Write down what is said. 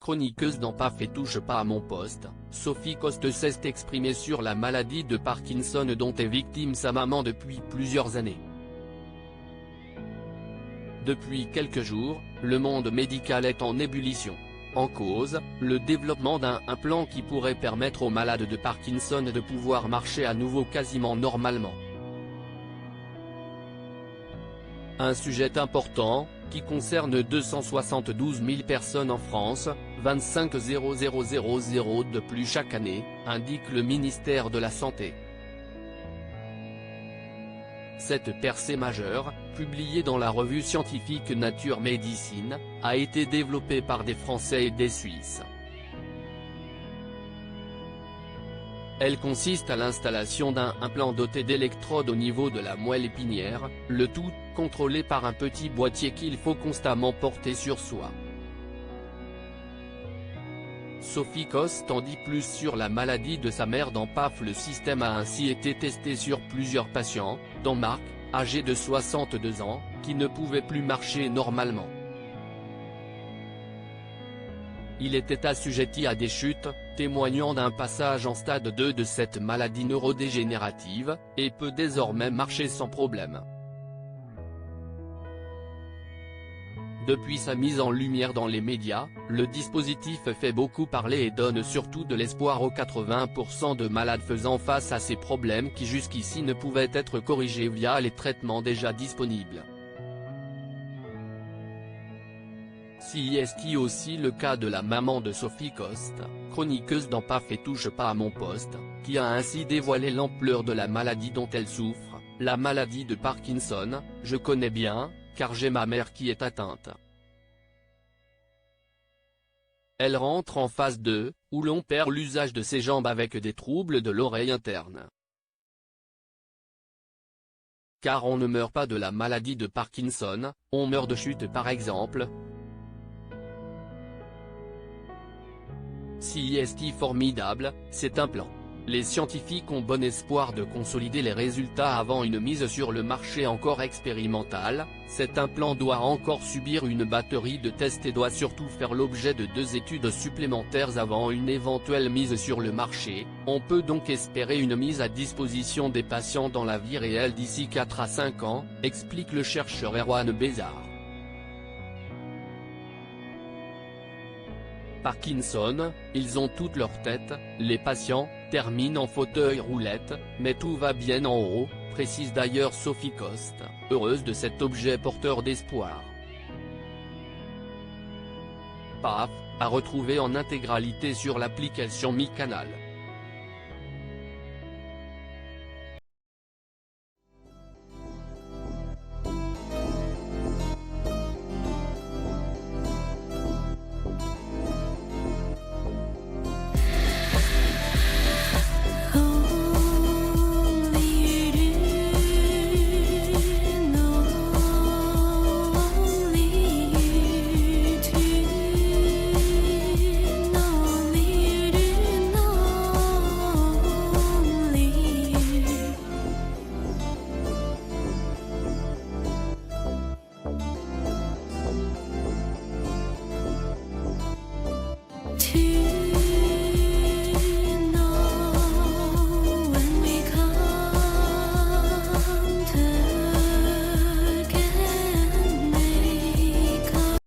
chroniqueuse dans PAF et touche pas à mon poste, Sophie Coste s'est exprimée sur la maladie de Parkinson dont est victime sa maman depuis plusieurs années. Depuis quelques jours, le monde médical est en ébullition. En cause, le développement d'un implant qui pourrait permettre aux malades de Parkinson de pouvoir marcher à nouveau quasiment normalement. Un sujet important, qui concerne 272 000 personnes en France, 25 000 de plus chaque année, indique le ministère de la Santé. Cette percée majeure, publiée dans la revue scientifique Nature Médecine, a été développée par des Français et des Suisses. Elle consiste à l'installation d'un implant doté d'électrodes au niveau de la moelle épinière, le tout contrôlé par un petit boîtier qu'il faut constamment porter sur soi. Sophie Coste en dit plus sur la maladie de sa mère dans PAF. Le système a ainsi été testé sur plusieurs patients, dont Marc, âgé de 62 ans, qui ne pouvait plus marcher normalement. Il était assujetti à des chutes, témoignant d'un passage en stade 2 de cette maladie neurodégénérative, et peut désormais marcher sans problème. Depuis sa mise en lumière dans les médias, le dispositif fait beaucoup parler et donne surtout de l'espoir aux 80% de malades faisant face à ces problèmes qui jusqu'ici ne pouvaient être corrigés via les traitements déjà disponibles. C'est aussi le cas de la maman de Sophie Coste, chroniqueuse dans PAF et touche pas à mon poste, qui a ainsi dévoilé l'ampleur de la maladie dont elle souffre, la maladie de Parkinson. Je connais bien, car j'ai ma mère qui est atteinte. Elle rentre en phase 2, où l'on perd l'usage de ses jambes avec des troubles de l'oreille interne. Car on ne meurt pas de la maladie de Parkinson, on meurt de chute par exemple. C'est formidable, cet implant. Les scientifiques ont bon espoir de consolider les résultats avant une mise sur le marché encore expérimentale. Cet implant doit encore subir une batterie de tests et doit surtout faire l'objet de 2 études supplémentaires avant une éventuelle mise sur le marché. On peut donc espérer une mise à disposition des patients dans la vie réelle d'ici 4 à 5 ans, explique le chercheur Erwan Bézard. Parkinson, ils ont toute leur tête, les patients, terminent en fauteuil roulette, mais tout va bien en haut, précise d'ailleurs Sophie Coste, heureuse de cet objet porteur d'espoir. PAF, à retrouver en intégralité sur l'application Mi Canal.